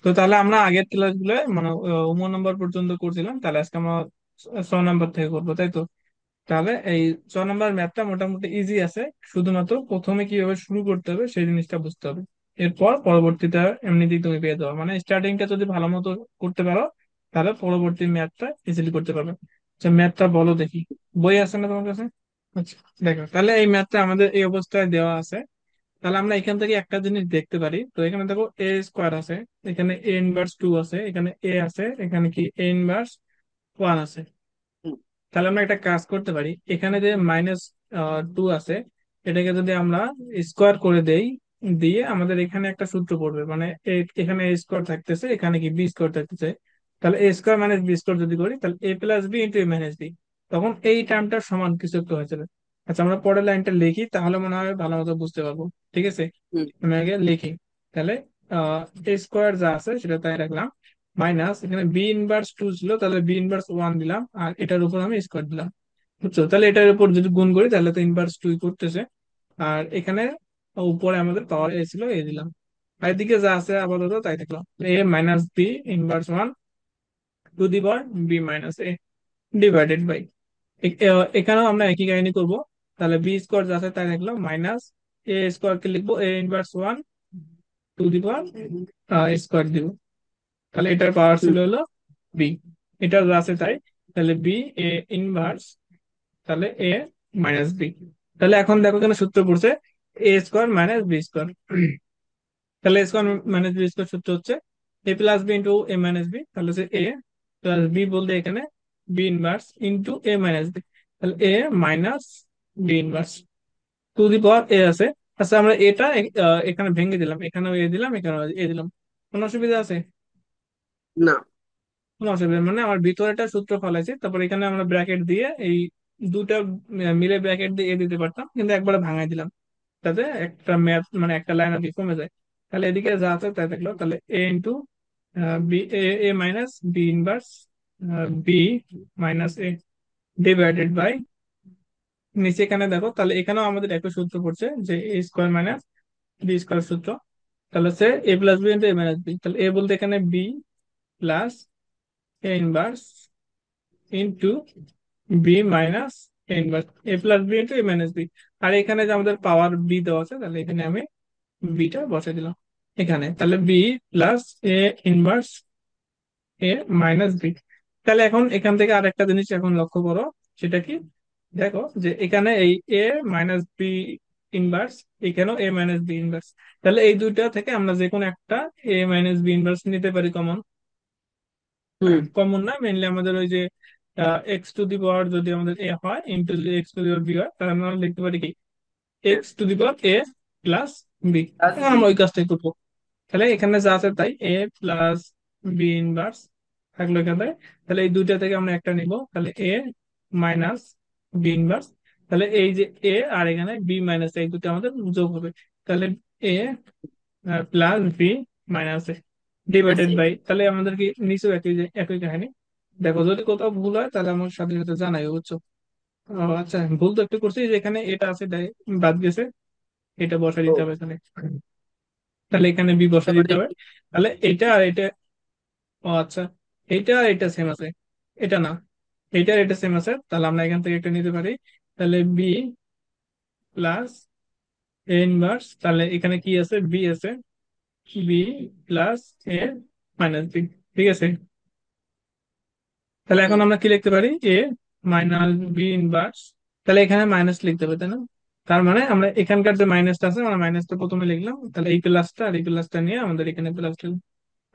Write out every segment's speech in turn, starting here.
তো তাহলে আমরা আগের ক্লাসগুলো মানে 9 নম্বর পর্যন্ত করছিলাম, তাহলে আজকে আমরা 6 নম্বর থেকে করবো, তাই তো? তাহলে এই 6 নম্বর ম্যাথটা মোটামুটি ইজি আছে। শুধুমাত্র প্রথমে কিভাবে শুরু করতে হবে সেই জিনিসটা বুঝতে হবে। এরপর পরবর্তীটা এমনিতেই তুমি পেয়ে যাবে, মানে স্টার্টিংটা যদি ভালো মতো করতে পারো তাহলে পরবর্তী ম্যাথটা ইজিলি করতে পারবে। আচ্ছা, ম্যাথটা বলো দেখি, বই আছে না তোমার কাছে? আচ্ছা, দেখো তাহলে এই ম্যাথটা আমাদের এই অবস্থায় দেওয়া আছে। তাহলে আমরা এখান থেকে একটা জিনিস দেখতে পারি। তো এখানে দেখো এ স্কোয়ার আছে, এখানে এ ইনভার্স টু আছে, এখানে এ আছে, এখানে কি এ ইনভার্স ওয়ান আছে। হুম, তাহলে আমরা একটা কাজ করতে পারি, এখানে যে মাইনাস টু আছে এটাকে যদি আমরা স্কোয়ার করে দেই, দিয়ে আমাদের এখানে একটা সূত্র পড়বে, মানে এখানে এ স্কোয়ার থাকতেছে, এখানে কি বি স্কোয়ার থাকতেছে। তাহলে A square minus B square যদি করি তাহলে a plus B into A minus B, তখন এই টার্মটার সমান কিছু একটা হয়ে যাবে। আচ্ছা, আমরা পরের লাইনটা লিখি তাহলে মনে হয় ভালো মতো বুঝতে পারবো। ঠিক আছে, হুম, আমি আগে লিখি। তাহলে এ স্কোয়ার যা আছে সেটা তাই রাখলাম, মাইনাস এখানে বি ইনভার্স টু ছিল তাহলে বি ইনভার্স ওয়ান দিলাম, আর এটার উপর আমি স্কোয়ার দিলাম। বুঝছো? তাহলে এটার উপর যদি গুণ করি তাহলে তো ইনভার্স টুই করতেছে। আর এখানে উপরে আমাদের পাওয়ার এ ছিল, এ দিলাম। আর এদিকে যা আছে আপাতত তাই থাকলো, a minus B inverse one to the power b minus a divided by, এখানেও আমরা একই কাহিনী করব। তাহলে বি স্কোয়ার যা আছে তাই লিখলাম, মাইনাস এ স্কোয়ার কে লিখবো a inverse one to the power square দিব। তাহলে এটার পাওয়ার হুম, ছিল হলো বি, এটা যা আছে তাই। তাহলে বি এ ইনভার্স, তাহলে এ মাইনাস বি। তাহলে এখন দেখো কেন সূত্র পড়ছে A square minus B square. তাহলে A square minus B square সূত্র হচ্ছে এ প্লাস বি ইন্টু এ মাইনাস বি, তাহলে হচ্ছে এ প্লাস বি বলতে এখানে বি ইনভার্স ইন্টু এ মাইনাস বি, তাহলে এ minus B inverse to the power এ আছে। আচ্ছা, আমরা এটা এখানে ভেঙে দিলাম, এখানেও এ দিলাম, এখানেও এ দিলাম। কোনো অসুবিধা আছে? না। কোনো অসুবিধা নেই। মানে আমার ভিতরে একটা সূত্র ফলাইছি, তারপর এখানে আমরা ব্র্যাকেট দিয়ে এই দুটা মিলে ব্র্যাকেট দিয়ে এ দিতে পারতাম, কিন্তু একবারে ভাঙাই দিলাম যাতে একটা ম্যাথ মানে একটা লাইন আর কি কমে যায়। তাহলে এদিকে যা আছে তাই থাকলো, তাহলে a into b a a minus B inverse b minus a divided by, নিচে এখানে দেখো তাহলে এখানেও আমাদের একই সূত্র পড়ছে যে a square minus B square সূত্র। তাহলে হচ্ছে এ প্লাস বি ইন্টু এ মাইনাস বি, তাহলে এ বলতে এখানে b plus A inverse into b minus a inverse a plus B into A minus b. আর এখানে যে আমাদের পাওয়ার বি দেওয়া আছে তাহলে এখানে আমি বিটা বসাই দিলাম এখানে, তাহলে B plus A inverse A minus B. তাহলে এখন এখান থেকে আরেকটা জিনিস এখন লক্ষ্য করো, সেটা কি? দেখো যে এখানে এই এ মাইনাস বি ইনভার্স, এখানেও এ মাইনাস বি ইনভার্স। তাহলে এই দুইটা থেকে আমরা যে কোনো একটা এ মাইনাস বি ইনভার্স নিতে পারি কমন। হুম, কমন না, মেনলি আমাদের ওই যে এক্স টু দি পাওয়ার যদি আমাদের এ হয় ইন্টু যদি x to the power B হয় তাহলে আমরা লিখতে পারি কি x to the power A plus B. Plus B. আমরা ওই কাজটাই করবো। তাহলে এখানে যা আছে তাই এ প্লাস বি ইনভার্স থাকলো এখানে। তাহলে এই দুইটা থেকে আমরা একটা নিব, তাহলে এ মাইনাস বি ইনভার্স। তাহলে এই যে এ আর এখানে বি মাইনাস এই দুটো আমাদের যোগ হবে। তাহলে a plus b minus a divided by, তাহলে আমাদের কি নিচেও একই কাহিনী। দেখো যদি কোথাও ভুল হয় তাহলে আমার সাথে সাথে জানাই, বুঝছো? আচ্ছা, ভুল তো একটু করছি, যে এখানে এটা আছে বাদ গেছে, এটা বসাই ও, দিতে হবে এখানে। তাহলে এখানে বি বসাই তারপরে দিতে হবে। তাহলে এটা আর এটা, ও আচ্ছা, এটা আর এটা সেম আছে, এটা না, এটা আর এটা সেম আছে, তাহলে আমরা এখান থেকে একটা নিতে পারি। তাহলে বি প্লাস এ ইনভার্স, তাহলে এখানে কি আছে বি আছে, B plus a minus B. ঠিক আছে, তাহলে এখন হুম, আমরা কি লিখতে পারি এ মাইনাস বি ইনভার্স। তাহলে এখানে মাইনাস লিখতে হবে তাই না? তার মানে আমরা এখানকার যে মাইনাসটা আছে আমরা মাইনাসটা প্রথমে লিখলাম, তাহলে এই প্লাসটা আর এই প্লাসটা নিয়ে আমাদের এখানে প্লাস লিখলাম।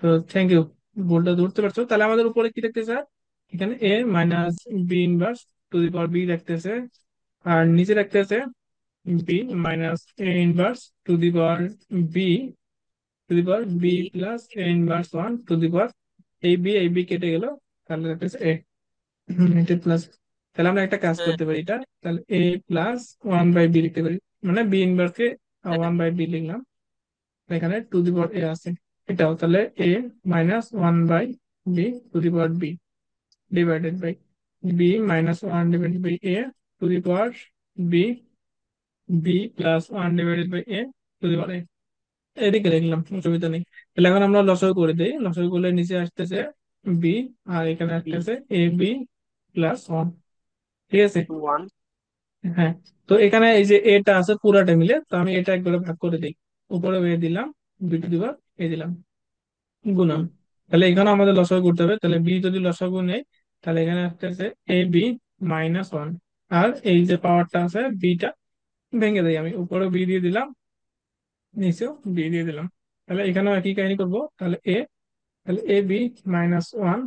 তো থ্যাংক ইউ, ভুলটা ধরতে পারছো। তাহলে আমাদের উপরে কি লিখতেছে আর এখানে a minus B inverse to the power b রাখতেছে, আর নিচে রাখতেছে b minus a inverse to the power b, to the power b b. Plus A inverse one to the power এই বি কেটে গেল, তাহলে রাখতেছে এ এটা প্লাস। তাহলে আমরা একটা কাজ হ্যাঁ, করতে পারি, এটা তাহলে a plus one by B লিখতে পারি, মানে বি ইনভার্স কে হ্যাঁ, ওয়ান বাই বি লিখলাম, এখানে টু দি পাওয়ার এ আছে। এটাও তাহলে এ minus one by b to the power b divided by b minus one divided by a to the power b, b plus one divided by a to the power a. এদিকে লিখলাম, অসুবিধা নেই। তাহলে এখন আমরা লসাগু করে দিই, লসাগু করলে নিচে আসতেছে বি, আর এখানে বি আসতেছে এ বি প্লাস ওয়ান। ঠিক আছে। ওয়ান। হ্যাঁ। তো এখানে এই যে এটা আছে পুরাটা মিলে, তো আমি এটা একবারে ভাগ করে দিই। উপরে এ দিলাম, বি টু দিবার এ দিলাম, গুণন। হুম তাহলে এখানে আমাদের লসাগু করতে হবে, তাহলে বি যদি লসাগু নেই তাহলে এখানে আসতেছে এ বি মাইনাস ওয়ান। আর এই যে পাওয়ারটা আছে বিটা ভেঙে দিই, আমি উপরে বি দিয়ে দিলাম, নিচেও বি দিয়ে দিলাম। তাহলে এখানেও একই কাহিনী করবো, তাহলে তাহলে a b minus one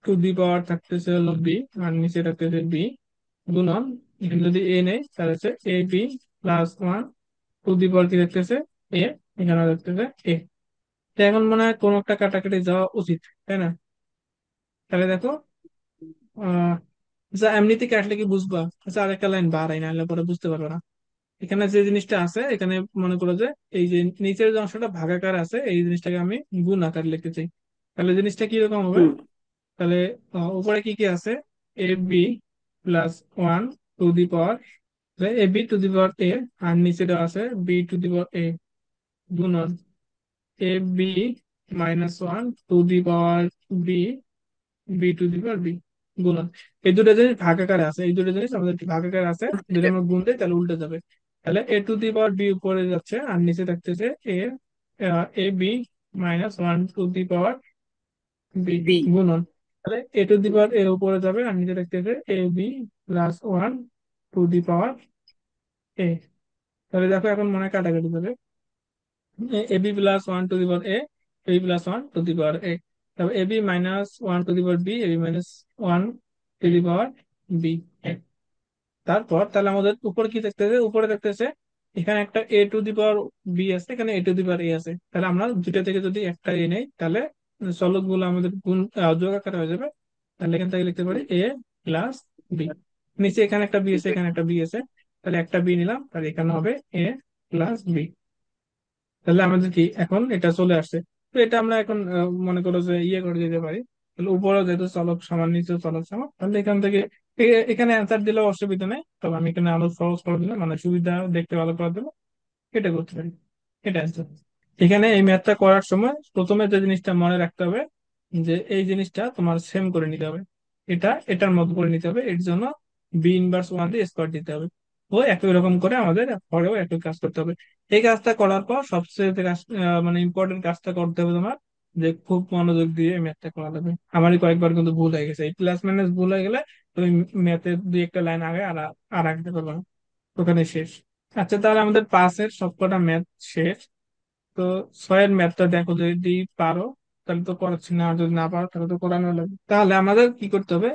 to the power থাকতেছে হলো বি, আর নিচে থাকতেছে বি, গুণন। এখানে যদি এ নেই তাহলে হচ্ছে a b plus one to the power কি থাকতেছে এ, এখানে থাকতেছে এ। তো এখন মনে হয় কোনো একটা কাটাকাটি যাওয়া উচিত, তাই না? তাহলে দেখো, আহ যা এমনিতে কাটলে কি বুঝবা, আচ্ছা আরেকটা লাইন বাড়াই না হলে পরে বুঝতে পারবে না। এখানে যে জিনিসটা আছে এখানে মনে করো যে এই যে নিচের যে অংশটা ভাগাকার আছে এই জিনিসটাকে আমি গুণ আকার লিখতে চাই। তাহলে জিনিসটা কিরকম হবে? হুম তাহলে উপরে কি কি আছে, a b plus one to the power a b to the power a, আর নিচে দেওয়া আছে b to the power a, গুণন a b minus one to the power b, b to the power b, গুণন। এই দুটো জিনিস ভাগাকারে আছে, এই দুটো জিনিস আমাদের ভাগাকারে আছে, যদি আমরা গুণ দিই তাহলে উল্টে যাবে। তাহলে a to the power B উপরে যাচ্ছে আর নিচে থাকতেছে a, a b minus one to the power b, b গুণন। তাহলে এ টু দি পাওয়ার এর উপরে যাবে আর নিচে থাকতেছে a b plus one to the power a. তাহলে দেখো এখন মনে হয় কাটাকাটি যাবে, a b plus one to the power a b plus one to the power a, তারপর a b minus one to the power b, a b minus one to the power b. তারপর তাহলে আমাদের উপরে কি দেখতেছে, উপরে দেখতেছে এখানে একটা এ টু দি পাওয়ার বি আছে, এখানে এ টু দি পাওয়ার এ আছে। তাহলে আমরা দুটা থেকে যদি একটা এ নেই তাহলে চলক গুলো আমাদের গুণ যোগ আকারে হয়ে যাবে। তাহলে এখান থেকে লিখতে পারি এ প্লাস বি। নিচে এখানে একটা বি আছে, এখানে একটা বি আছে, তাহলে একটা বি নিলাম, তাহলে এখানে হবে এ প্লাস বি। তাহলে আমাদের কি এখন এটা চলে আসছে। তো এটা আমরা এখন মনে করো যে ইয়ে করে দিতে পারি। তাহলে উপরে যেহেতু চলক সমান নিচে চলক সমান, তাহলে এখান থেকে এখানে অ্যান্সার দিলেও অসুবিধা নেই, তবে আমি এখানে আরো সহজ করে দিলাম, মানে সুবিধা দেখতে ভালো করে দিলাম, এটা করতে পারি। এটা answer। এখানে এই ম্যাথটা করার সময় প্রথমে যে জিনিসটা মনে রাখতে হবে যে এই জিনিসটা তোমার সেম করে নিতে হবে, এটা এটার মতো করে নিতে হবে, এর জন্য বি ইনভার্স ওয়ান দিয়ে স্কোয়ার দিতে হবে। ও একই রকম করে আমাদের পরেও একই কাজ করতে হবে। এই কাজটা করার পর সবচেয়ে যে মানে ইম্পর্টেন্ট কাজটা করতে হবে তোমার, যে খুব মনোযোগ দিয়ে ম্যাথটা করা লাগবে। আমারই কয়েকবার কিন্তু ভুল হয়ে গেছে, এই প্লাস মাইনাস ভুল হয়ে গেলে তুমি ম্যাথের দুই একটা লাইন আগে আর আর আঁকতে পারবে না, ওখানে শেষ। আচ্ছা তাহলে আমাদের পাঁচের সবকটা ম্যাথ শেষ। তো ছয়ের ম্যাথটা দেখো যদি পারো তাহলে তো করাচ্ছি না, আর যদি না পারো তাহলে তো করানো লাগবে। তাহলে আমাদের কি করতে হবে,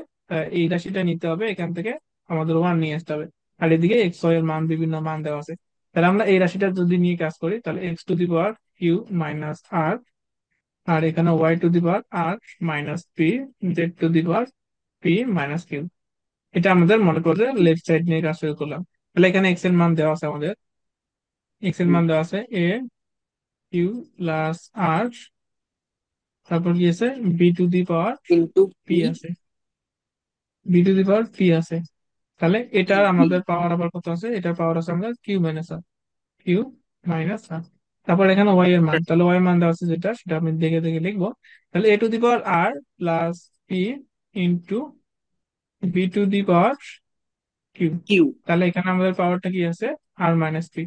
এই রাশিটা নিতে হবে, এখান থেকে আমাদের ওয়ান নিয়ে আসতে হবে, আর এদিকে এক্স ওয়াই এর মান বিভিন্ন মান দেওয়া আছে। তাহলে আমরা এই রাশিটা যদি নিয়ে কাজ করি তাহলে x to the power q minus r, আর এখানে y to the power r minus p, z to the power p minus q. এটা আমাদের মনে করতে লেফট সাইড নিয়ে কাজ শুরু করলাম। তাহলে এখানে এক্স এর মান দেওয়া আছে আমাদের, এক্স এর মান দেওয়া আছে এ কিউ প্লাস আর, তারপর কি আছে b to the power into p p আছে, b to the power p আছে। তাহলে এটার পি আমাদের পাওয়ার আবার কত আছে, এটার পাওয়ার আছে আমাদের কিউ মাইনাস আর, কিউ মাইনাস আর। তারপর এখানে ওয়াই এর মান, তাহলে ওয়াই এর মান দেওয়া আছে যেটা সেটা আমি দেখে দেখে লিখবো। তাহলে a to the power r plus p into b to the power q. Q তাহলে এখানে আমাদের পাওয়ারটা কি আছে আর মাইনাস পি,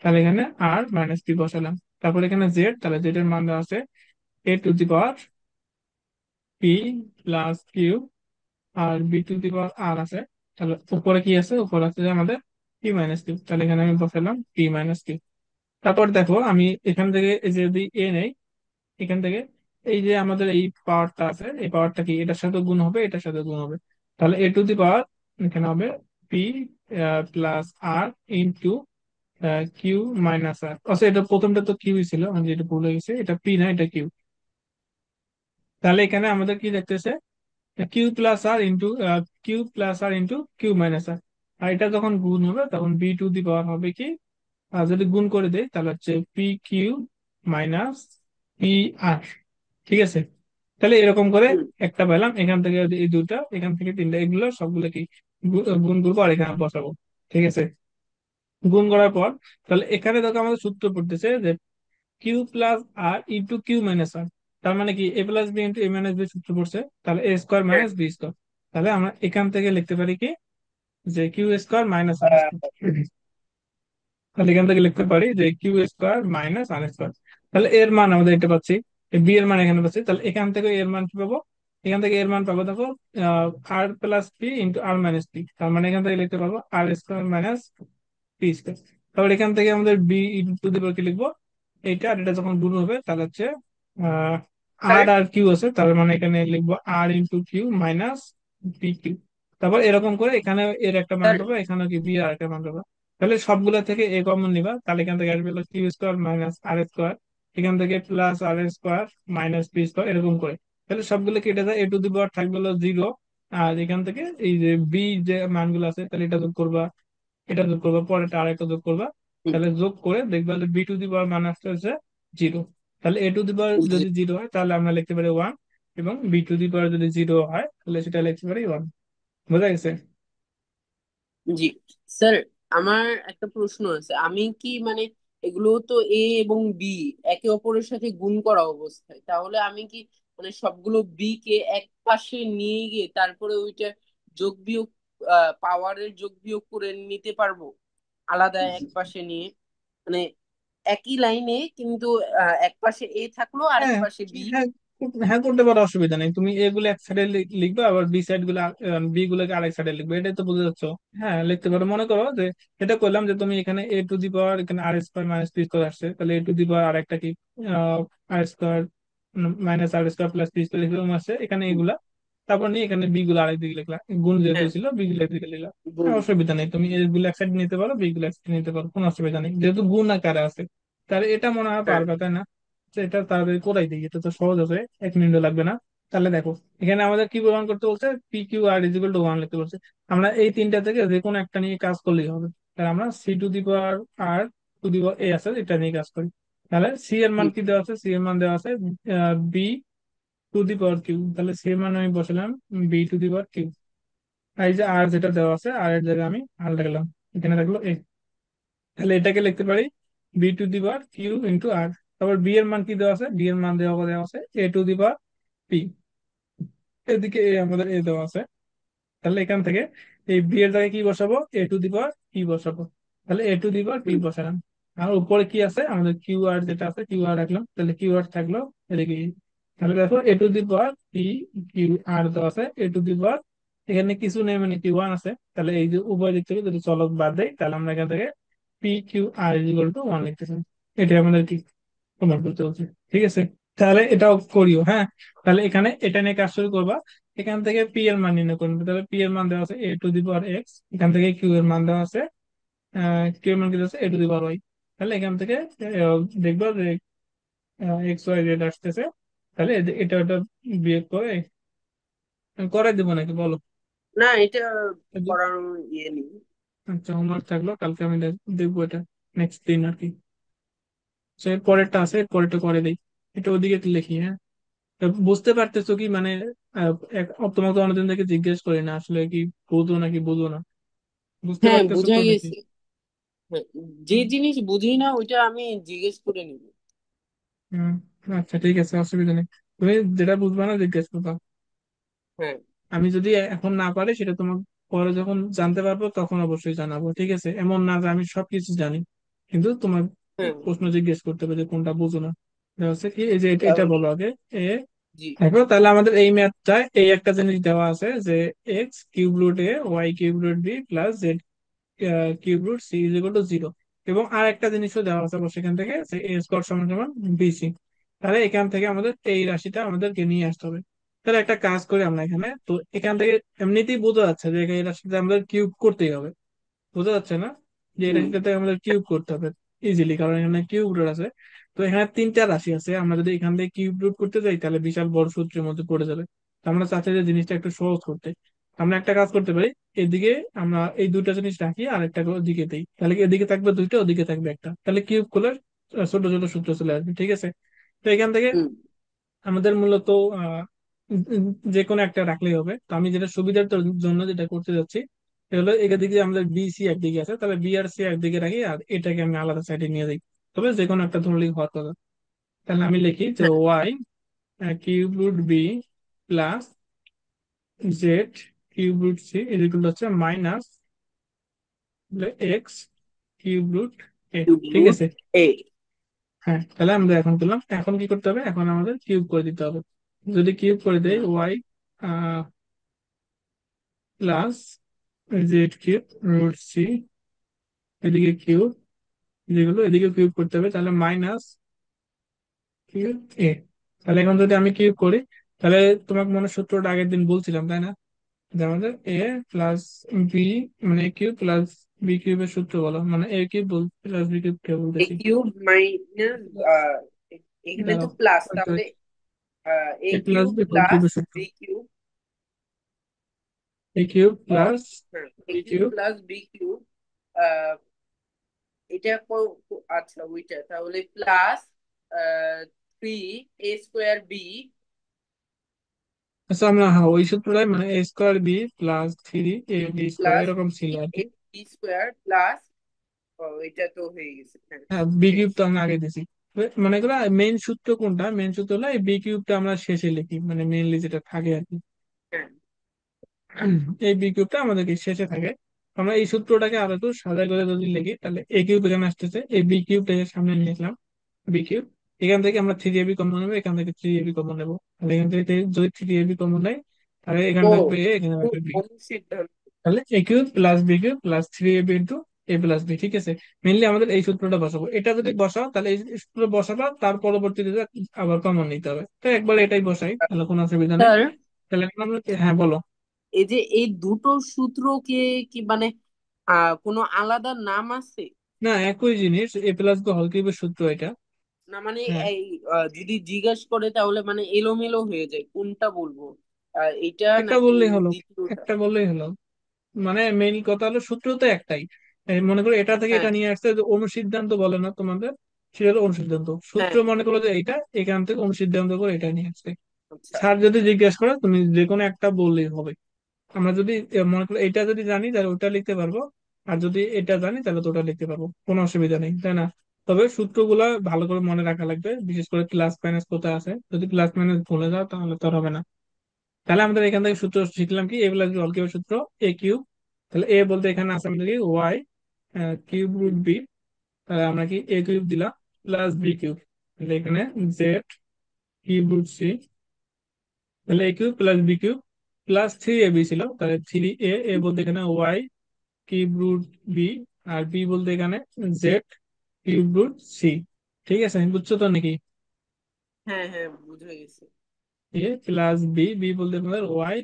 তাহলে এখানে আর মাইনাস পি বসালাম। তারপর এখানে জেড, তাহলে জেড এর মান দেওয়া আছে a to the power p plus q, আর b to the power r আছে। তাহলে উপরে কি আছে, উপরে আছে যে আমাদের পি মাইনাস কিউ, তাহলে এখানে আমি বসালাম পি মাইনাস কিউ। তারপর দেখো আমি এখান থেকে এই যে যদি এ নেই, এখান থেকে এই যে আমাদের এই পাওয়ারটা আছে, এই পাওয়ারটা কি এটার সাথে গুণ হবে, এটার সাথে গুণ হবে। তাহলে এ টু দি পাওয়ার এখানে হবে P plus R into Q minus আর। আচ্ছা এটা প্রথমটা তো কিউ ছিল, আমি যেটা ভুলে গেছি, এটা পি না এটা কিউ। তাহলে এখানে আমাদের কি দেখতেছে Q plus R into Q plus R into Q minus r. আর এটা যখন গুণ হবে তখন বি টু দি পাওয়ার হবে কি, যদি গুণ করে দেই তাহলে হচ্ছে P Q minus P R. ঠিক আছে। তাহলে এরকম করে হুম একটা পেলাম, এখান থেকে এই দুটা, এখান থেকে তিনটা, এগুলো সবগুলো কি গুণ করবো আর এখানে বসাবো। ঠিক আছে। গুণ করার পর তাহলে এখানে দেখো আমাদের সূত্র পড়তেছে যে Q plus R into Q minus R. তার মানে কি এ প্লাস বি ইন্টু এ মাইনাস বি সূত্র পড়ছে, তাহলে এ স্কোয়ার হ্যাঁ। Minus B square. তাহলে আমরা এখান থেকে লিখতে পারি কি, যে Q square minus R square. তাহলে এখান থেকে লিখতে পারি যে Q square minus R square. তাহলে এর মান আমাদের এটা পাচ্ছি, বি এর মান এখানে পাচ্ছি। তাহলে এখান থেকে এর মান কি পাবো, এখান থেকে এর মান পাবো দেখো আর প্লাস পি ইন্টু আর মাইনাস পি। তার মানে এখান থেকে লিখতে পারবো আর স্কোয়ার মাইনাস পি স্কোয়ার। তাহলে এখান থেকে আমাদের বি ইন্টু দি পাওয়ার কি লিখবো, এইটা আর এটা যখন গুণ হবে তাহলে হচ্ছে আহ আর আর কিউ আছে, তার মানে এখানে লিখবো r into Q minus p q. তারপর এরকম করে এখানে এর একটা মান স্যার। পাবো, এখানে কি বি আর একটা মান পাবো। তাহলে সবগুলা থেকে এ কমন নিবা, তাহলে এখান থেকে আসবে Q square minus R square, এখান থেকে প্লাস আর স্কোয়ার মাইনাস পি স্কোয়ার, এরকম করে। তাহলে সবগুলো কেটে যায়, এ টু দি পাওয়ার থাকবে হলো জিরো। আর এখান থেকে এই যে বি যে মানগুলো আছে তাহলে এটা যোগ করবা, এটা যোগ করবা, পরেরটা আরেকটা যোগ করবা। হুম, তাহলে যোগ করে দেখবা বি টু দি পাওয়ার মান আসতে হচ্ছে জিরো। তাহলে এ টু দি পাওয়ার জি। যদি জিরো হয় তাহলে আমরা লিখতে পারি ওয়ান, এবং বি টু দি পাওয়ার যদি জিরো হয় তাহলে সেটা লিখতে পারি ওয়ান। বোঝা গেছে? জি স্যার, আমার একটা প্রশ্ন আছে। আমি কি মানে এগুলো তো এ এবং বি একে অপরের সাথে গুণ করা অবস্থায়, তাহলে আমি কি মানে সবগুলো বি কে এক পাশে নিয়ে গিয়ে তারপরে ওইটা যোগ বিয়োগ, পাওয়ারের যোগ বিয়োগ করে নিতে পারবো আলাদা এক পাশে নিয়ে, মানে একই লাইনে কিন্তু এক পাশে এ থাকলো আর এক হ্যাঁ, পাশে বি। হ্যাঁ, হ্যাঁ, করতে পারো, অসুবিধা নেই। তুমি এগুলো এক সাইডে লিখবে, আবার বি সাইড গুলো, বি গুলোকে আরেক সাইডে লিখবে, এটাই তো বুঝতে যাচ্ছ। হ্যাঁ, লিখতে পারো। মনে করো যে এটা করলাম যে তুমি এখানে এ টু দি পাওয়ার এখানে আর স্কোয়ার মাইনাস পি স্কোয়ার আসছে, তাহলে এ টু দি পাওয়ার আর একটা কি আর square minus R square plus P square এরকম আসছে এখানে এগুলা। তারপর নিয়ে এখানে বি গুলো আরেক দিকে লিখলা, গুণ যেহেতু হ্যাঁ, ছিল বি গুলো একদিকে লিখলা। গুণ। হ্যাঁ, অসুবিধা নেই, তুমি এগুলো এক সাইডে নিতে পারো, বি গুলো এক সাইডে নিতে পারো, কোনো অসুবিধা নেই, যেহেতু গুণ আকারে আছে। তাহলে এটা মনে হয় হ্যাঁ। পারবে, তাই না? তো এটা তাড়াতাড়ি করাই দিই, এটা তো সহজ হবে, 1 মিনিটও লাগবে না। তাহলে দেখো, এখানে আমাদের কি প্রমাণ করতে বলছে, P Q R is equal two one লিখতে বলছে। আমরা এই তিনটা থেকে যে কোনো একটা নিয়ে কাজ করলেই হবে। তাহলে আমরা c to the power r to the power এ আছে এটা নিয়ে কাজ করি। তাহলে সি এর মান হুম, কি দেওয়া আছে, সি এর মান দেওয়া আছে b to the power q. তাহলে সি এর মান আমি বসালাম b to the power q. আর এই যে আর যেটা দেওয়া আছে, আর এর জায়গায় আমি আর লিখলাম, এখানে থাকলো এ। তাহলে এটাকে লিখতে পারি b to the power q into r. তারপর বি এর মান কি দেওয়া আছে, বি এর মান দেওয়া দেওয়া আছে a to the power P. এদিকে আমাদের এ দেওয়া আছে। তাহলে এখান থেকে এই বি এর জায়গায় কি বসাবো, এ টু দি পাওয়ার পি বসাবো। তাহলে a to the power P হুম, বসালাম। আর উপরে কি আছে আমাদের কিউ আর যেটা আছে, কিউ আর রাখলাম, তাহলে কিউ আর থাকলো এদিকে E। তাহলে দেখো a to the power p Q r দেওয়া আছে এ টু দি পাওয়ার, এখানে কিছু নেই মানে কি ওয়ান আছে। তাহলে এই যে উভয় দিক থেকে যদি চলক বাদ দেয় তাহলে আমরা এখান থেকে P Q R equal to one লিখতেছি। এটা আমাদের কি প্রমাণ করতে হচ্ছে। ঠিক আছে, তাহলে এটাও করিও। হ্যাঁ, তাহলে এখানে এটা নিয়ে কাজ শুরু করবা। এখান থেকে পি এর মান নির্ণয় করবে, তাহলে পি এর মান দেওয়া আছে a to the power x, এখান থেকে কিউ এর মান দেওয়া আছে কিউ এর মান কি দেওয়া আছে a to the power y. তাহলে এখান থেকে দেখবা যে এক্স ওয়াই জেড আসতেছে। তাহলে এটা ওটা বিয়োগ করে করাই দেবো নাকি বলো? না, এটা করার ইয়ে নেই। আচ্ছা, হোমওয়ার্ক থাকলো, কালকে আমি দেখবো এটা, নেক্সট দিন আর কি। সে পরেরটা আছে, পরেরটা করে দেই। এটা ওদিকে লিখি, হ্যাঁ। তা বুঝতে পারতেছো কি মানে তোমাকে অনেকদিন থেকে জিজ্ঞেস করি না আসলে কি বুঝো নাকি বুঝো না, বুঝতে হ্যাঁ, পারতেছো বোঝা তো নাকি? গেছে। হ্যাঁ, যে জিনিস বুঝি না ওইটা আমি জিজ্ঞেস করে নিব। হুম, আচ্ছা ঠিক আছে, অসুবিধা নেই। তুমি যেটা বুঝবা না জিজ্ঞেস করবা। হ্যাঁ, আমি যদি এখন না পারি সেটা তোমার পরে যখন জানতে পারবো তখন অবশ্যই জানাবো, ঠিক আছে? এমন না যে আমি সবকিছু জানি, কিন্তু তোমার হ্যাঁ। প্রশ্ন জিজ্ঞেস করতে হবে যে কোনটা বুঝো না। এটা হচ্ছে কি, এই যে এটা তাহলে বলো আগে এ। জি। দেখো, তাহলে আমাদের এই ম্যাথটা এই একটা জিনিস দেওয়া আছে যে x cube root A Y cube root B plus Z cube root C is equal to zero. এবং আর একটা জিনিসও দেওয়া আছে অবশ্যই এখান থেকে, যে এ স্কোয়ার সমান সমান বিসি। তাহলে এখান থেকে আমাদের এই রাশিটা আমাদেরকে নিয়ে আসতে হবে। তাহলে একটা কাজ করি আমরা, এখানে তো এখান থেকে এমনিতেই বোঝা যাচ্ছে যে এই রাশিটা আমাদের কিউব করতেই হবে। বোঝা যাচ্ছে না যে এই হুম, রাশিটাতে আমাদের কিউব করতে হবে ইজিলি, কারণ এখানে কিউব রুট আছে। তো এখানে তিনটা রাশি আছে, আমরা যদি এখান থেকে কিউব রুট করতে যাই তাহলে বিশাল বড় সূত্রের মধ্যে পড়ে যাবে। তো আমরা চাচ্ছি যে জিনিসটা একটু সহজ করতে। আমরা একটা কাজ করতে পারি, এদিকে আমরা এই দুইটা জিনিস রাখি আর একটা ওদিকে দিই, তাহলে কি এদিকে থাকবে দুইটা, ওদিকে থাকবে একটা, তাহলে কিউব করলে ছোট ছোট সূত্র চলে আসবে। ঠিক আছে, তো এখান থেকে হুম। আমাদের মূলত যে কোনো একটা রাখলেই হবে। তো আমি যেটা সুবিধার জন্য যেটা করতে যাচ্ছি সেটা হলো, এদিকে আমাদের বি সি একদিকে আছে, তাহলে বি আর সি একদিকে রাখি আর এটাকে আমি আলাদা সাইডে নিয়ে যাই। তবে যে কোনো একটা ধরলেই হওয়ার কথা। তাহলে আমি লিখি যে হ্যাঁ, Y cube root B plus Z cube root C equal হচ্ছে minus X cube root A. Cube ঠিক রুট আছে। এ হ্যাঁ, তাহলে আমরা এখন পেলাম। এখন কি করতে হবে, এখন আমাদের কিউব করে দিতে হবে। যদি কিউব করে দেই Y plus Z cube root C, এদিকে কিউব, যেগুলো এদিকে কিউব করতে হবে, তাহলে মাইনাস কিউব এ। তাহলে এখন যদি আমি কিউব করি, তাহলে তোমাকে মনে হয় সূত্রটা আগের দিন বলছিলাম তাই না, যে আমাদের এ প্লাস বি, মানে এ কিউব প্লাস বি কিউবের সূত্র বলো, মানে a cube plus b cube কে এ বলতেছি। কিউব মাইনাস, এখানে তো দাঁড়াও, প্লাস, ওইটা তাহলে a a plus cube b whole plus কিউবের সূত্র, b cube a cube of, plus হ্যাঁ, a b cube cube. Plus b cube, এটা আচ্ছা ওইটা তাহলে প্লাস 3 a স্কোয়ার বি আচ্ছা, আমরা হ্যাঁ ওই সূত্রটাই, মানে এ square B plus three a B square plus এরকম ছিল আর কি। এ বি স্কোয়ার প্লাস, এটা তো হয়ে গেছে, হ্যাঁ হ্যাঁ, বি শেষ। কিউব তো আমরা আগে দিছি। মনে করো মেইন সূত্র কোনটা, মেইন সূত্র হলো এই বি কিউবটা আমরা শেষে লিখি, মানে মেইনলি যেটা থাকে আর কি। হ্যাঁ, এই বি কিউবটা আমাদেরকে শেষে থাকে। আমরা এই সূত্রটাকে আরো একটু সাদা করে যদি লিখি, তাহলে এ কিউব এখানে আসতেছে, এই বি কিউবটাকে সামনে নিয়ে আসলাম, বি কিউব। এখান থেকে আমরা থ্রি এবি কমন নেবো, এখান থেকে থ্রি এবি কমন নেবো, তাহলে এখান থেকে যদি থ্রি এবি কমন নেয়, তাহলে এখানে ও থাকবে এ, এখানে থাকবে বি। অনুসিদ্ধান্ত। তাহলে a cube plus b cube plus three a b into a plus b. ঠিক আছে, মেনলি আমাদের এই সূত্রটা বসাবো। এটা যদি বসাও তাহলে এই সূত্র বসাবা, তার পরবর্তীতে আবার কমন নিতে হবে। তো একবার এটাই বসাই, তাহলে কোনো অসুবিধা নেই। স্যার, তাহলে এখন আমরা হ্যাঁ বলো। এই যে এই দুটো সূত্রকে কি মানে কোনো আলাদা নাম আছে? না, একই জিনিস, এ প্লাস বি হল কিউবের সূত্র এটা। না মানে হ্যাঁ, এই যদি জিজ্ঞেস করে তাহলে মানে এলোমেলো হয়ে যায়, কোনটা বলবো, এইটা একটা নাকি বললেই হলো, দ্বিতীয়টা? একটা বললেই হলো। মানে মেইন কথা হলো সূত্র তো একটাই। এই মনে করো এটা থেকে হ্যাঁ, এটা নিয়ে আসছে, যে অনুসিদ্ধান্ত বলে না তোমাদের, সেটা হলো অনুসিদ্ধান্ত। সূত্র হ্যাঁ, মনে করো যে এইটা, এখান থেকে অনুসিদ্ধান্ত করে এটা নিয়ে আসছে। আচ্ছা। স্যার যদি জিজ্ঞেস করে, তুমি যে কোনো একটা বললেই হবে। আমরা যদি মনে করো এটা যদি জানি তাহলে ওটা লিখতে পারবো, আর যদি এটা জানি তাহলে তো ওটা লিখতে পারবো, কোনো অসুবিধা নেই তাই না। তবে সূত্রগুলা ভালো করে মনে রাখা লাগবে, বিশেষ করে প্লাস মাইনাস কোথায় আছে, যদি প্লাস মাইনাস ভুলে যাও তাহলে তো আর হবে না। তাহলে আমাদের এখান থেকে সূত্র শিখলাম কি, এ প্লাস বি হল কিউবের সূত্র, এ কিউব। তাহলে এ বলতে এখানে আছে আমাদের কি ওয়াই কিউব রুট বি, তাহলে আমরা কি এ কিউব দিলাম প্লাস বি কিউব, তাহলে এখানে জেড কিউব রুট সি, তাহলে a cube plus b cube plus three a b ছিল, তাহলে থ্রি এ, এ বলতে এখানে ওয়াই কিউব রুট বি, আর বি বলতে এখানে জেড কিউব রুট সি। ঠিক আছে, বুঝছো তো নাকি। হ্যাঁ, হ্যাঁ, বুঝে গেছি। এ প্লাস বি, বি বলতে আমাদের ওয়াই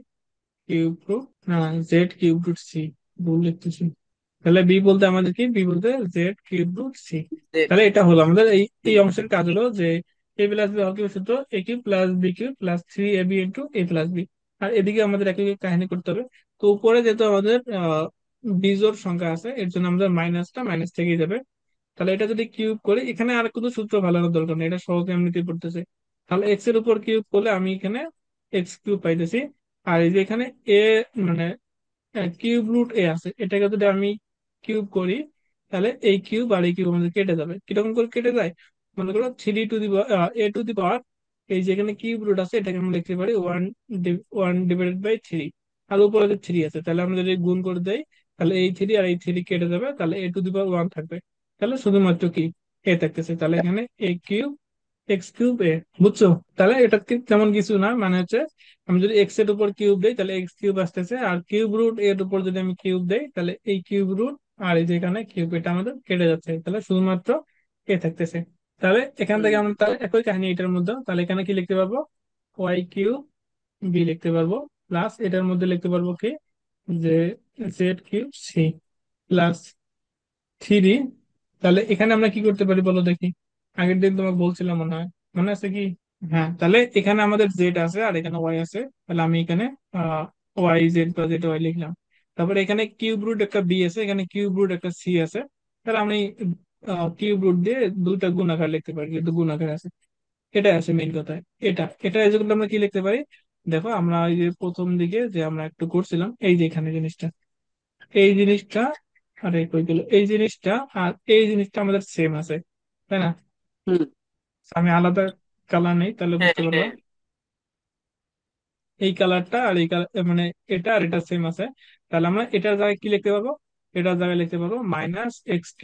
কিউব রুট, না জেড কিউব রুট সি, ভুল লিখতেছি। তাহলে বি বলতে আমাদের কি, বি বলতে Z cube root C. Z. তাহলে এটা হলো আমাদের এই এই অংশের কাজ হলো যে এ প্লাস বি হল কিউব সূত্র, a cube plus b cube plus three a b into a plus b. আর এদিকে আমাদের একই কাহিনী করতে হবে। তো উপরে যেহেতু আমাদের বিজোড় সংখ্যা আছে, এর জন্য আমাদের মাইনাসটা মাইনাস থেকেই যাবে। তাহলে এটা যদি কিউব করি, এখানে আর কোনো সূত্র ভালো করার দরকার নেই, এটা সহজে এমনিতেই পড়তেছে। তাহলে এক্স এর উপর কিউব করলে আমি এখানে এক্স কিউব পাইতেছি। আর এই যে এখানে এ, মানে কিউব রুট এ আছে, এটাকে যদি আমি কিউব করি, তাহলে এই কিউব আর এই কিউব আমাদের কেটে যাবে। কিরকম করে কেটে যায়, মনে করো three to the a to the power, এই যে এখানে কিউব রুট আছে, এটাকে আমরা লিখতে পারি one, one divided by three. আর উপরে যে থ্রি আছে, তাহলে আমরা যদি গুণ করে দেই, তাহলে এই থ্রি আর এই থ্রি কেটে যাবে, তাহলে a to the power one থাকবে। তাহলে শুধুমাত্র কি এ থাকতেছে, তাহলে এখানে এ কিউব এক্স কিউব এ। বুঝছো। তাহলে এটা তেমন কিছু না, মানে হচ্ছে আমি যদি এক্স এর উপর কিউব দেই তাহলে এক্স কিউব আসতেছে, আর কিউব রুট এর উপর যদি আমি কিউব দেই তাহলে এই কিউব রুট, আর এই যে এখানে কিউব, এটা আমাদের কেটে যাচ্ছে, তাহলে শুধুমাত্র এ থাকতেছে। তাহলে এখান থেকে আমরা তাহলে একই কাহিনী এটার মধ্যে, তাহলে এখানে কি লিখতে পারবো, ওয়াই কিউব বি লিখতে পারবো, প্লাস এটার মধ্যে লিখতে পারবো কি, যে Z cube C plus three. তাহলে এখানে আমরা কি করতে পারি বলো দেখি, আগের দিন তোমাকে বলছিলাম মনে হয়, মনে আছে কি। হ্যাঁ, তাহলে এখানে আমাদের জেড আছে আর এখানে ওয়াই আছে, তাহলে আমি এখানে ওয়াই জেড বা জেড ওয়াই লিখলাম। তারপরে এখানে কিউব রুট একটা বি আছে, এখানে কিউব রুট একটা সি আছে, তাহলে আমি কিউব রুট দিয়ে দুইটা গুণাকার লিখতে পারি, যেহেতু গুণাকার আছে। এটা আছে মেইন কথা। এটা এটা যেগুলো আমরা কি লিখতে পারি, দেখো আমরা এই যে প্রথম দিকে যে আমরা একটু করছিলাম, এই যে এখানে জিনিসটা, এই জিনিসটা, আরে কই গেল এই জিনিসটা, আর এই জিনিসটা আমাদের সেম আছে তাই না। হুম, আমি আলাদা কালার নেই, তাহলে হ্যাঁ, বুঝতে পারবা। হ্যাঁ। এই কালারটা আর এই কালার, মানে এটা আর এটা সেম আছে। তাহলে আমরা এটার জায়গায় কি লিখতে পারবো? এটার জায়গায় লিখতে পারবো -x³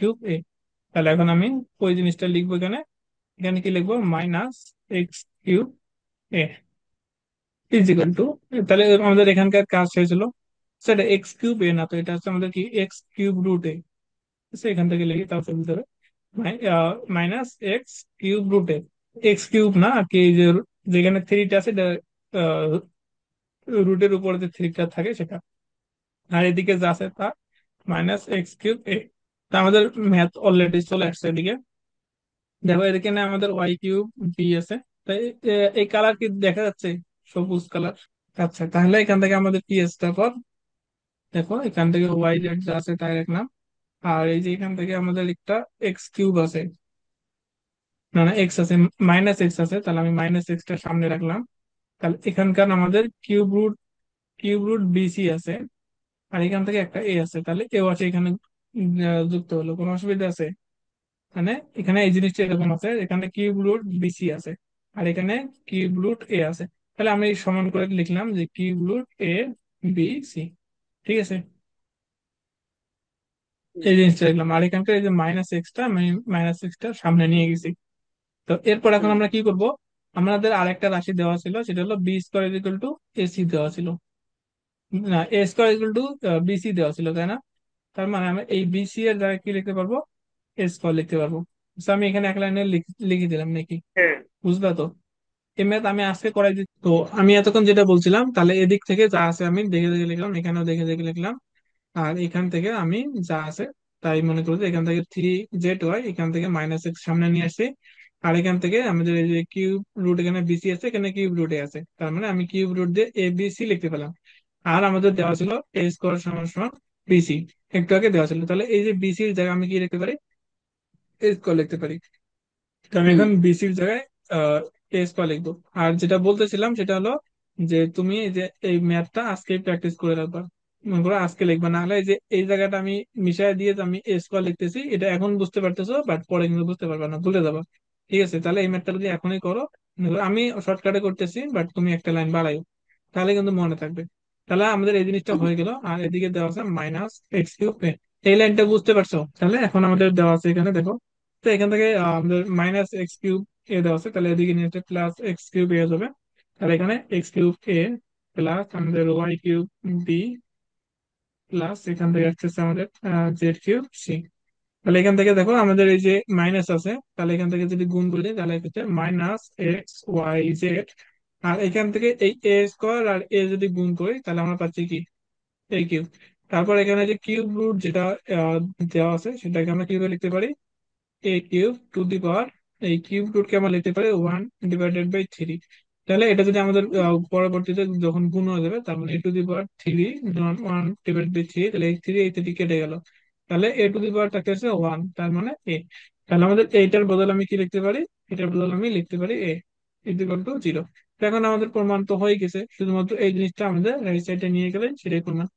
তাহলে এখন আমি ওই জিনিসটা লিখবো এখানে। এখানে কি লিখবো? -x³ ইজিক্যাল টু, তাহলে আমাদের এখানকার কাজ শেষ হলো। সেটা x³ না, তো এটা হচ্ছে আমাদের কি x³ √a। এখান থেকে লিখি তাও সুবিধা হবে। -x³ √a, x³ না আর কি, এই যে যেখানে থ্রিটা আছে এটা রুটের উপরে যে থ্রিটা থাকে সেটা, আর এদিকে যা আছে তা -x³a। তা আমাদের ম্যাথ অলরেডি চলে আসছে এদিকে। দেখো এদিকে না আমাদের y³ b আছে। তাই এই কালার কি দেখা যাচ্ছে? সবুজ কালার। আচ্ছা, তাহলে এখান থেকে আমাদের কি আছে তারপর? দেখো এখান থেকে y z যা আছে তাই রাখলাম। আর এই যে এখান থেকে আমাদের একটা x³ আছে, না না এক্স আছে, -x আছে, তাহলে আমি -x টা সামনে রাখলাম। তাহলে এখানকার আমাদের কিউব রুট বিসি আছে। আর এখান থেকে একটা এ আছে, তাহলে এও আছে এখানে। যুক্ত হলো, কোনো অসুবিধা আছে? মানে এখানে এই জিনিসটা এরকম আছে, এখানে কিউব রুট বিসি আছে, আর এখানে কিউব রুট এ আছে। তাহলে আমি সমান করে লিখলাম যে cube root a b c। ঠিক আছে, এই জিনিসটা লিখলাম। আর এখানকার এই যে -x টা আমি -x টা সামনে নিয়ে গেছি। তো এরপর এখন হুম। আমরা কি করব? আমাদের আরেকটা রাশি দেওয়া ছিল, সেটা হলো b² = ac দেওয়া ছিল। না, a² = bc দেওয়া ছিল, তাই না? তার মানে আমি এই বিসি এর জায়গায় কি লিখতে পারবো? a² লিখতে পারবো। So আমি এখানে এক লাইনে লিখে দিলাম নাকি? হ্যাঁ। বুঝলা তো? এই ম্যাথ আমি আজকে করাই দিচ্ছি। তো আমি এতক্ষণ যেটা বলছিলাম, তাহলে এদিক থেকে যা আছে আমি দেখে দেখে লিখলাম, এখানেও দেখে দেখে লিখলাম। আর এখান থেকে আমি যা আছে তাই মনে করছি। এখান থেকে 3z এখান থেকে -x সামনে নিয়ে আসছি। আর এখান থেকে আমাদের এই যে কিউব রুট, এখানে বিসি আছে, এখানে কিউব রুটে আছে, তার মানে আমি কিউব রুট দিয়ে ABC লিখতে পেলাম। আর আমাদের দেওয়া ছিল a² = বিসি, একটু আগে দেওয়া ছিল। তাহলে এই যে বিসির জায়গায় আমি কি লিখতে পারি? a² লিখতে পারি। তো আমি হুম। এখন বিসির জায়গায় a² লিখবো। আর যেটা বলতেছিলাম সেটা হলো যে তুমি এই যে এই ম্যাথটা আজকে প্র্যাকটিস করে রাখবা। মনে করো আজকে লিখবা, না হলে এই যে এই জায়গাটা আমি মিশাই দিয়ে যে আমি a² লিখতেছি, এটা এখন বুঝতে পারতেছো, বাট পরে কিন্তু বুঝতে পারবা না, ভুলে যাবা। ঠিক আছে, তাহলে এই ম্যাথটা যদি এখনই করো, মনে করো আমি শর্টকাটে করতেছি, বাট তুমি একটা লাইন বাড়াইও, তাহলে কিন্তু মনে থাকবে। তাহলে আমাদের এই জিনিসটা হয়ে গেল। আর এদিকে দেওয়া আছে -x³। এই লাইনটা বুঝতে পারছো? তাহলে এখন আমাদের দেওয়া আছে এখানে দেখো। তো এখান থেকে আমাদের -x³ দেওয়া আছে, তাহলে এদিকে নিয়ে +x³ যাবে। তাহলে এখানে x³ প্লাস আমাদের y³ প্লাস এখান থেকে আসতেছে আমাদের z³ তাহলে এখান থেকে দেখো আমাদের এই যে মাইনাস আছে, তাহলে এখান থেকে যদি গুণ করি তাহলে হচ্ছে -x y z। আর এখান থেকে এই a² আর a যদি গুণ করি তাহলে আমরা পাচ্ছি কি? a³। তারপর এখানে যে কিউব রুট যেটা আহ, দেওয়া আছে সেটাকে আমরা কিভাবে লিখতে পারি? a³ এই কিউব রুটকে আমরা লিখতে পারি 1/3। তাহলে এটা যদি আমাদের পরবর্তীতে যখন গুণ হয়ে যাবে, তার মানে a⁻³ 1/3, তাহলে এই 3 কেটে গেল। তাহলে a² থাকতেছে 1, তার মানে তাহলে আমাদের এইটার বদলে আমি কি লিখতে পারি? এটার বদলে আমি লিখতে পারি a = 0। এখন আমাদের প্রমাণ তো হয়ে গেছে, শুধুমাত্র এই জিনিসটা আমাদের রাইট সাইডে নিয়ে গেলে সেটাই প্রমাণ।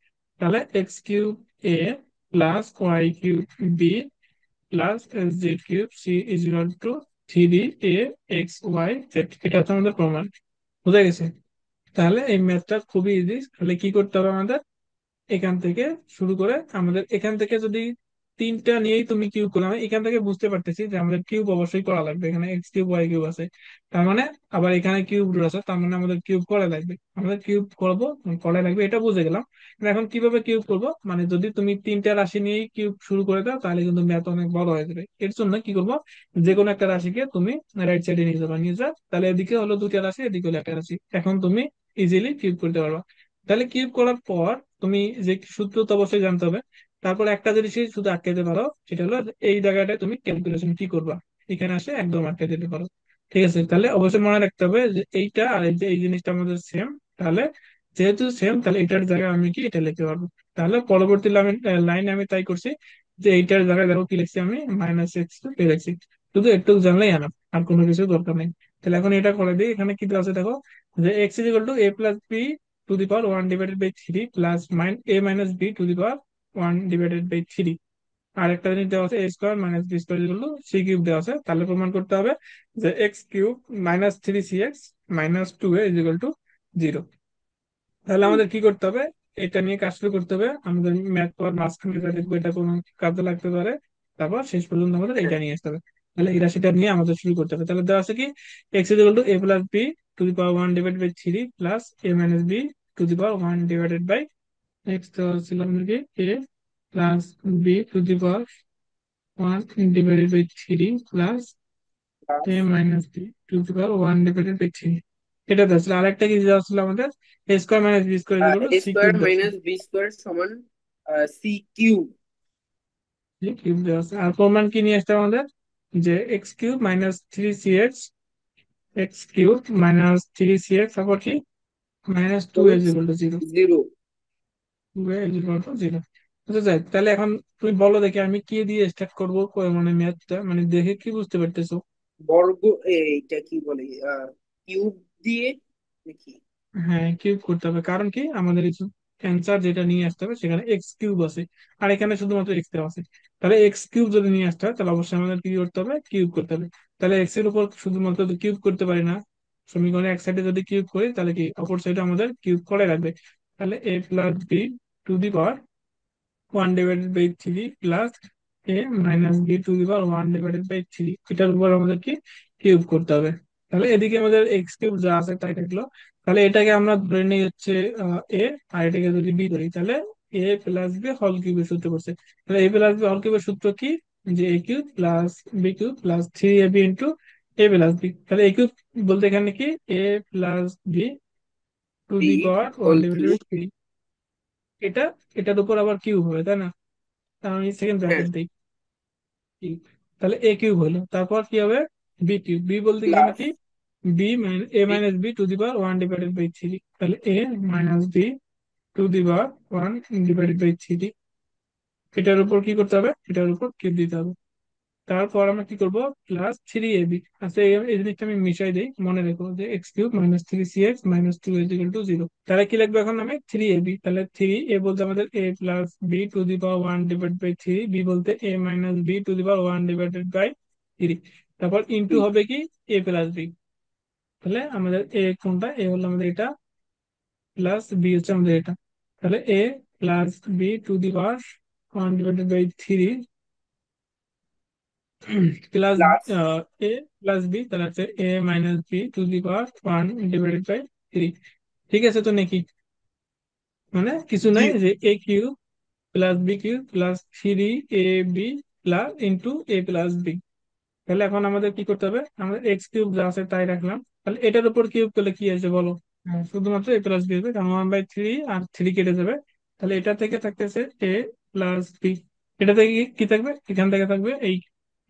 তাহলে x³ plus y³ plus z³ c = 3a xyz, এটা হচ্ছে আমাদের প্রমাণ। বুঝা গেছে? তাহলে এই ম্যাথটা খুবই ইজি। তাহলে কি করতে হবে আমাদের? এখান থেকে শুরু করে আমাদের এখান থেকে যদি তিনটা নিয়েই তুমি কিউব করো, আমি এখান থেকে বুঝতে পারতেছি যে আমাদের কিউব অবশ্যই করা লাগবে। এখানে x³ y³ আছে, তার মানে আবার এখানে কিউব রুট আছে, তার মানে আমাদের কিউব করা লাগবে। আমাদের কিউব করবো, করা লাগবে, এটা বুঝে গেলাম। কিন্তু এখন কিভাবে কিউব করব? মানে যদি তুমি তিনটা রাশি নিয়েই কিউব শুরু করে দাও তাহলে কিন্তু ম্যাথ অনেক বড় হয়ে যাবে। এর জন্য কি করবো? যে কোনো একটা রাশিকে তুমি রাইট সাইডে নিয়ে যাবা, নিয়ে যা, তাহলে এদিকে হলো দুইটা রাশি, এদিকে হলো একটা রাশি, এখন তুমি ইজিলি কিউব করতে পারবা। তাহলে কিউব করার পর তুমি যে সূত্র তো অবশ্যই জানতে হবে। তারপর একটা জিনিসই শুধু আটকে পারো, সেটা হলো এই জায়গাটায় তুমি ক্যালকুলেশন কি করবা, এখানে আসে একদম আটকে দিতে পারো। ঠিক আছে, তাহলে অবশ্যই মনে রাখতে হবে যে এইটা আর এই যে এই জিনিসটা আমাদের সেম। তাহলে যেহেতু সেম, তাহলে এটার জায়গায় আমি কি এটা লিখতে পারবো। তাহলে পরবর্তী লাইনে আমি তাই করছি, যে এইটার জায়গায় দেখো কি লিখছি আমি, -x² লিখছি। শুধু একটু জানলেই আনা, আর কোনো কিছু দরকার নেই। তাহলে এখন এটা করে দিই। এখানে কি দেওয়া আছে দেখো, যে x = a + b to the power 1/3 plus a - b to the power 1/3। আর একটা জিনিস দেওয়া আছে, a square minus B square equal to c cube দেওয়া আছে, তাহলে প্রমাণ করতে হবে যে x cube minus three C x minus two a equal to zero. তাহলে হুম। আমাদের কি করতে হবে, এটা নিয়ে কাজ শুরু করতে হবে। আমাদের ম্যাথ পর মাঝখানে যেটা দেখবো এটা কোনো কাজে লাগতে পারে, তারপর শেষ পর্যন্ত আমাদের হ্যাঁ। এটা নিয়ে আসতে হবে। তাহলে এই রাশিটা নিয়ে আমাদের শুরু করতে হবে। তাহলে দেওয়া আছে কি, x equal to a plus b to the power one divide by three plus a minus b to the power one divided by x. দেওয়া ছিল আমাদেরকে a plus b to the power one divided by three plus a minus b to the power one divided by three. এটা দেওয়া ছিল। আরেকটা কি দেওয়া ছিল আমাদের, a square minus B square equal to a c square cube দেওয়া ছিল। মাইনাস বি স্কোয়ার সমান সি কিউব। এই কিউব দেওয়া আছে। আর প্রমাণ কি নিয়ে আসতে হবে আমাদের, যে x cube minus three C X, X cube minus three C X তারপর কি minus two edge equal to zero. Zero. Two edge equal to zero. বুঝতে চাই? তাহলে এখন তুমি বলো দেখি আমি কি দিয়ে স্টার্ট করবো, মানে ম্যাথটা মানে দেখে কি বুঝতে পারতেছো? বর্গ, এইটা কি বলে, কিউব দিয়ে দেখি। হ্যাঁ, কিউব করতে হবে, কারণ কি আমাদের অ্যান্সার যেটা নিয়ে আসতে হবে সেখানে এক্স কিউব আছে, আর এখানে শুধুমাত্র এক্স দেওয়া আছে। তাহলে এক্স কিউব যদি নিয়ে আসতে হয় তাহলে অবশ্যই আমাদের কি করতে হবে, কিউব করতে হবে। তাহলে এক্স এর উপর শুধুমাত্র তো কিউব করতে পারি না, সমীকরণে এক সাইডে যদি কিউব করি তাহলে কি অপর সাইডে আমাদের কিউব করে রাখবে। তাহলে a plus b to the power one divided by three plus a minus b to the power one divided by three, এটার উপর আমাদের কি কিউব করতে হবে। তাহলে এদিকে আমাদের এক্স কিউব যা আছে তাই থাকলো। তাহলে এটাকে আমরা ধরে নিই হচ্ছে এ, আর এটাকে যদি বি ধরি তাহলে এ প্লাস বি হোল কিউবের সূত্র করছে। তাহলে এ প্লাস বি হোল কিউবের সূত্র কি, যে a cube plus b cube plus three a b into a plus b. তাহলে এ কিউব বলতে এখানে কি এ plus b to b the power one whole divided cube. By three. এটা এটার উপর আবার কিউব হবে, তাই না? তাহলে আমি সেকেন্ড হ্যাঁ। ব্র্যাকেট দিই কিউব। তাহলে এ কিউব হলো, তারপর কি হবে বি কিউব। বি বলতে এখানে প্লাস কি b minus a b. Minus b to the power one divided by three. তাহলে এ minus b to the power one divided by three. এটার উপর কি করতে হবে, এটার উপর কিউব দিতে হবে। তারপর আমরা কি করব, প্লাস থ্রি এ বি। আচ্ছা এই জিনিসটা আমি মিশাই দিই, মনে রেখো যে x cube minus three C x minus two is equal to zero. তাহলে কি লিখবো এখন আমি, থ্রি এ বি। তাহলে থ্রি এ বলতে আমাদের a plus b to the power one divide by three, b বলতে a minus b to the power one divided by three. তারপর ইন্টু হবে কি এ প্লাস বি। তাহলে আমাদের এ কোনটা, এ হলো আমাদের এটা, প্লাস বি হচ্ছে আমাদের এটা। তাহলে a plus b to the power one divided by three plus plus a plus b, তাহলে হচ্ছে a minus b to the power one divided by three. ঠিক আছে তো নাকি? মানে কিছু জি। নাই, যে a q plus b q plus three a b plus into a plus b. তাহলে এখন আমাদের কি করতে হবে, আমাদের এক্স কিউব যা আছে তাই রাখলাম। তাহলে এটার উপর কিউব করলে কি আসবে বলো? হ্যাঁ, শুধুমাত্র এ প্লাস বি হবে, কারণ ওয়ান বাই থ্রি আর থ্রি কেটে যাবে। তাহলে এটা থেকে থাকতেছে এ প্লাস বি। এটা থেকে কি কি থাকবে, এখান থেকে থাকবে এই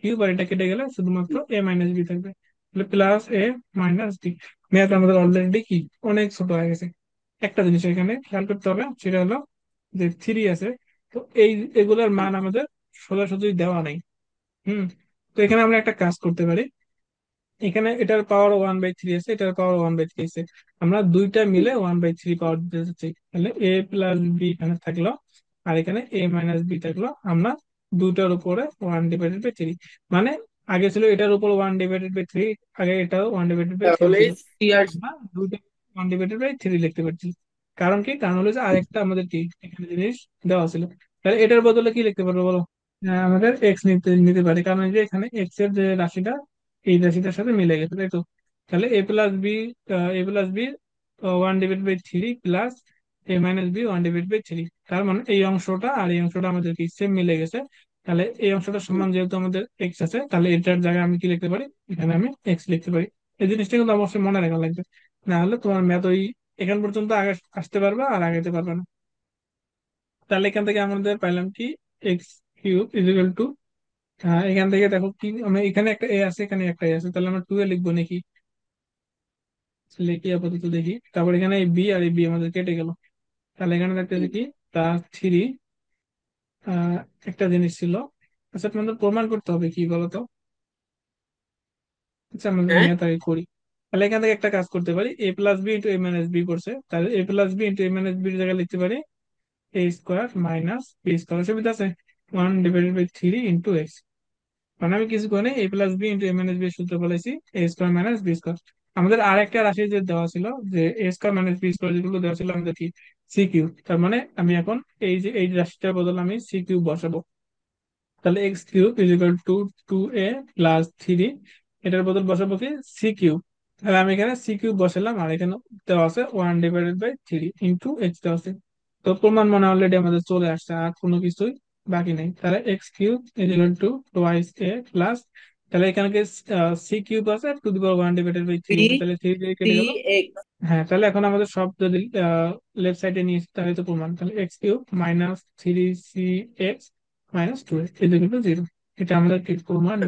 কিউব, আর এটা কেটে গেলে শুধুমাত্র এ মাইনাস বি থাকবে। তাহলে plus a minus B. Math আমাদের অলরেডি কি অনেক ছোট হয়ে গেছে। একটা জিনিস এখানে খেয়াল করতে হবে, সেটা হলো যে থ্রি আছে, তো এই এগুলোর মান আমাদের সোজাসুজি দেওয়া নেই। হুম। তো এখানে আমরা একটা কাজ করতে পারি, এখানে এটার পাওয়ার ওয়ান বাই থ্রি আছে, এটার পাওয়ার ওয়ান বাই থ্রি আছে, আমরা দুইটা মিলে ওয়ান বাই থ্রি পাওয়ার দিতে চাচ্ছি। তাহলে এ প্লাস বি এখানে থাকলো, আর এখানে এ মাইনাস বি থাকলো। আমরা দুইটার উপরে ওয়ান ডিভাইডেড বাই থ্রি, মানে আগে ছিল এটার উপর ওয়ান ডিভাইডেড বাই থ্রি, আগে এটাও ওয়ান ডিভাইডেড বাই থ্রি তাহলে ছিল, সি আর আমরা দুইটা ওয়ান ডিভাইডেড বাই থ্রি লিখতে পারছি। কারণ কি, কারণ হলো যে আরেকটা আমাদের কি এখানে জিনিস দেওয়া ছিল। তাহলে এটার বদলে কি লিখতে পারবো বলো? আমাদের এক্স নিতে নিতে পারি, কারণ এই যে এখানে এক্স এর যে রাশিটা এই রাশিটার সাথে মিলে গেছে, তাই তো? তাহলে a plus b one divide by three plus a minus b one divide by three. তার মানে এই অংশটা আর এই অংশটা আমাদের কি সেম মিলে গেছে। তাহলে এই অংশটা সমান, যেহেতু আমাদের এক্স আছে, তাহলে এটার জায়গায় আমি কি লিখতে পারি, এখানে আমি এক্স লিখতে পারি। এই জিনিসটা কিন্তু অবশ্যই মনে রাখা লাগবে, না হলে তোমার ম্যাথ ওই এখান পর্যন্ত আগে আসতে পারবা আর আগাইতে পারবে না। তাহলে এখান থেকে আমাদের পাইলাম কি, এক্স কিউব ইজিক্যাল টু, এখান থেকে দেখো কি, আমরা এখানে একটা এ আছে এখানে একটা এ আছে, তাহলে আমরা টু এ লিখবো নাকি, লিখি আপাতত দেখি। তারপর এখানে এই বি আর এই বি আমাদের কেটে গেল। তাহলে এখানে থাকতেছে কি প্লাস থ্রি, আহ একটা জিনিস ছিল। আচ্ছা তোমাদের প্রমাণ করতে হবে কি বলতো? আচ্ছা আমাদের হ্যাঁ। মেথ আগে করি। তাহলে এখান থেকে একটা কাজ করতে পারি, এ প্লাস বি ইন্টু এ মাইনাস বি করছে, তাহলে a plus B into A minus বির জায়গায় লিখতে পারি এ স্কোয়ার মাইনাস বি স্কোয়ার। সুবিধা আছে? 1/3 ইন্টু এক্স। মানে আমি কিছু করে এ প্লাস বি ইন্টু এ মাইনাস বি এর সূত্র বলেছি, এ স্কোয়ার মাইনাস বি স্কোয়ার। আমাদের আর একটা রাশি যে দেওয়া ছিল, যে a square minus B square যেগুলো দেওয়া ছিল আমাদের কি, সি কিউ। তার মানে আমি এখন এই যে এই রাশিটার বদলে আমি সি কিউ বসাবো। তাহলে x cube is equal two 2a+3, এটার বদল বসাবো কি, সি কিউব। তাহলে আমি এখানে সি কিউব বসালাম, আর এখানে দেওয়া আছে 1/3 ইন্টু এক্স দেওয়া আছে। তো প্রমাণ মানে অলরেডি আমাদের চলে আসছে, আর কোনো কিছুই বাকি নেই। তাহলে x cube is equal two twice A plus, তাহলে এখানে সি কিউব আছে, টু দি পাওয়ার 1/3 বি আছে, তাহলে থ্রি দিয়ে সি কেটে গেল। এক্স। হ্যাঁ, তাহলে এখন আমাদের সব যদি লেফট সাইডে নিয়ে আসি, তাহলে তো প্রমাণ, তাহলে x cube -3c x -2x, এটা কিন্তু 0। এটা আমাদের কি প্রমাণ?